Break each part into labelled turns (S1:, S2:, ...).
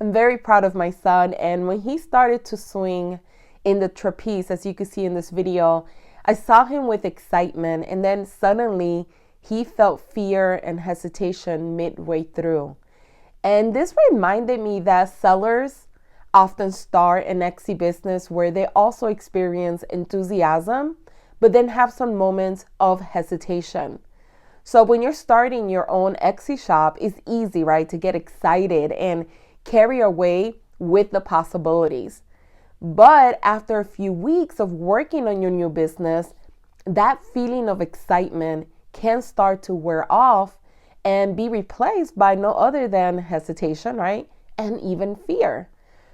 S1: I'm very proud of my son, and when he started to swing in the trapeze, as you can see in this video, I saw him with excitement, and then suddenly he felt fear and hesitation midway through. And this reminded me that sellers often start an Etsy business where they also experience enthusiasm, but then have some moments of hesitation. So when you're starting your own Etsy shop, it's easy, right, to get excited and carry away with the possibilities. But after a few weeks of working on your new business, that feeling of excitement can start to wear off and be replaced by no other than hesitation, right? And even fear.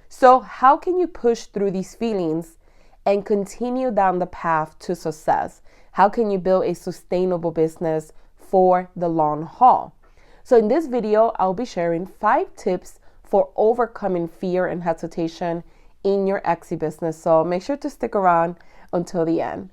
S1: So how can you push through these feelings and continue down the path to success? How can you build a sustainable business for the long haul? So in this video, I'll be sharing 5 tips for overcoming fear and hesitation in your Etsy business. So make sure to stick around until the end.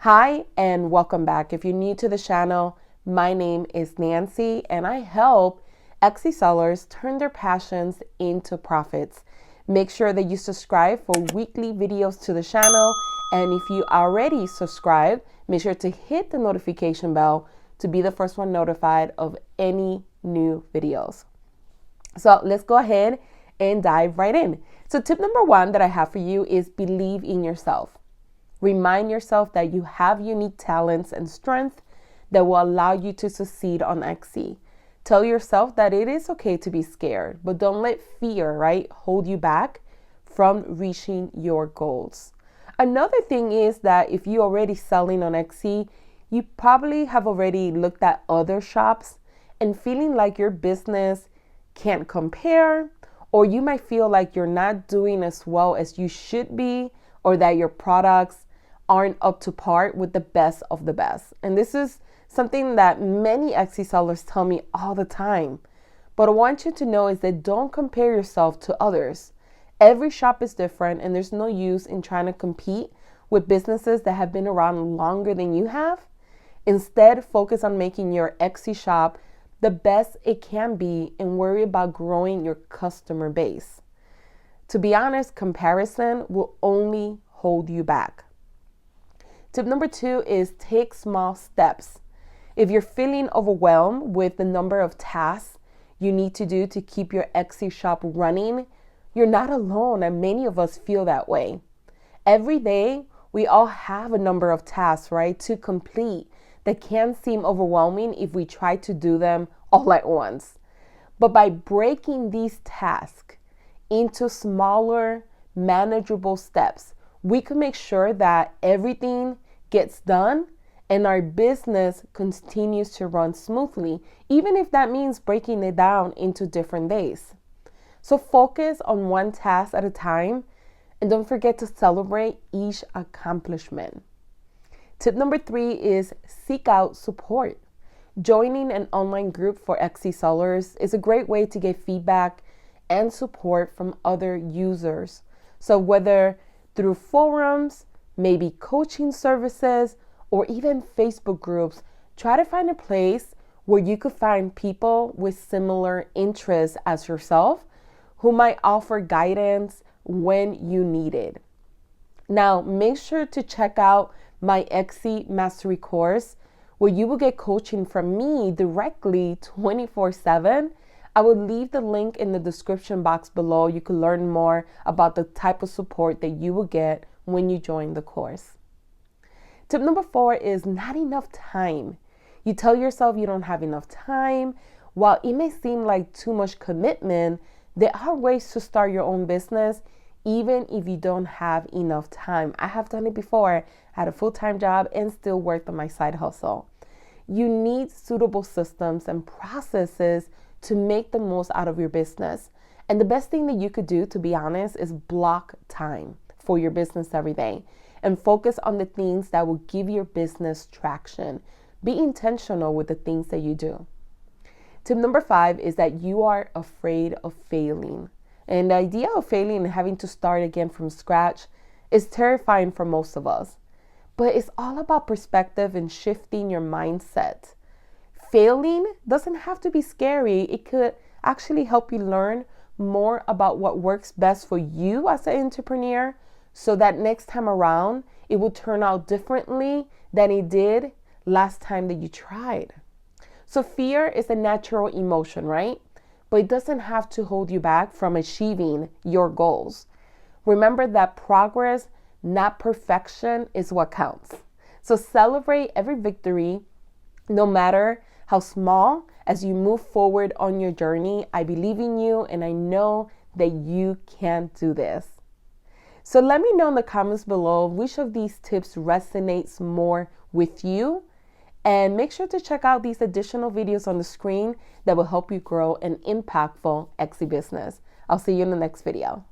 S1: Hi, and welcome back. If you're new to the channel, my name is Nancy, and I help Etsy sellers turn their passions into profits. Make sure that you subscribe for weekly videos to the channel. And if you already subscribed, make sure to hit the notification bell to be the first one notified of any new videos. So let's go ahead and dive right in. So tip number 1 that I have for you is believe in yourself. Remind yourself that you have unique talents and strengths that will allow you to succeed on Etsy. Tell yourself that it is okay to be scared, but don't let fear, right, hold you back from reaching your goals. Another thing is that if you're already selling on Etsy, you probably have already looked at other shops and feeling like your business can't compare, or you might feel like you're not doing as well as you should be, or that your products aren't up to par with the best of the best. And this is something that many Etsy sellers tell me all the time. But I want you to know is that don't compare yourself to others. Every shop is different, and there's no use in trying to compete with businesses that have been around longer than you have. Instead, focus on making your Etsy shop the best it can be and worry about growing your customer base. To be honest, comparison will only hold you back. Tip number 2 is take small steps. If you're feeling overwhelmed with the number of tasks you need to do to keep your Etsy shop running, you're not alone, and many of us feel that way. Every day, we all have a number of tasks, right, to complete that can seem overwhelming if we try to do them all at once. But by breaking these tasks into smaller, manageable steps, we can make sure that everything gets done and our business continues to run smoothly, even if that means breaking it down into different days. So focus on one task at a time, and don't forget to celebrate each accomplishment. Tip number 3 is seek out support. Joining an online group for Etsy sellers is a great way to get feedback and support from other users. So whether through forums, maybe coaching services, or even Facebook groups, try to find a place where you could find people with similar interests as yourself who might offer guidance when you need it. Now, make sure to check out my Etsy Mastery course where you will get coaching from me directly 24/7. I will leave the link in the description box below. You can learn more about the type of support that you will get when you join the course. Tip number 4 is not enough time. You tell yourself you don't have enough time. While it may seem like too much commitment, there are ways to start your own business even if you don't have enough time. I have done it before. I had a full-time job and still worked on my side hustle. You need suitable systems and processes to make the most out of your business. And the best thing that you could do, to be honest, is block time for your business every day and focus on the things that will give your business traction. Be intentional with the things that you do. Tip number 5 is that you are afraid of failing. And the idea of failing and having to start again from scratch is terrifying for most of us. But it's all about perspective and shifting your mindset. Failing doesn't have to be scary. It could actually help you learn more about what works best for you as an entrepreneur so that next time around, it will turn out differently than it did last time that you tried. So fear is a natural emotion, right? But it doesn't have to hold you back from achieving your goals. Remember that progress, not perfection, is what counts. So celebrate every victory, no matter how small, as you move forward on your journey. I believe in you and I know that you can do this. So let me know in the comments below which of these tips resonates more with you. And make sure to check out these additional videos on the screen that will help you grow an impactful Etsy business. I'll see you in the next video.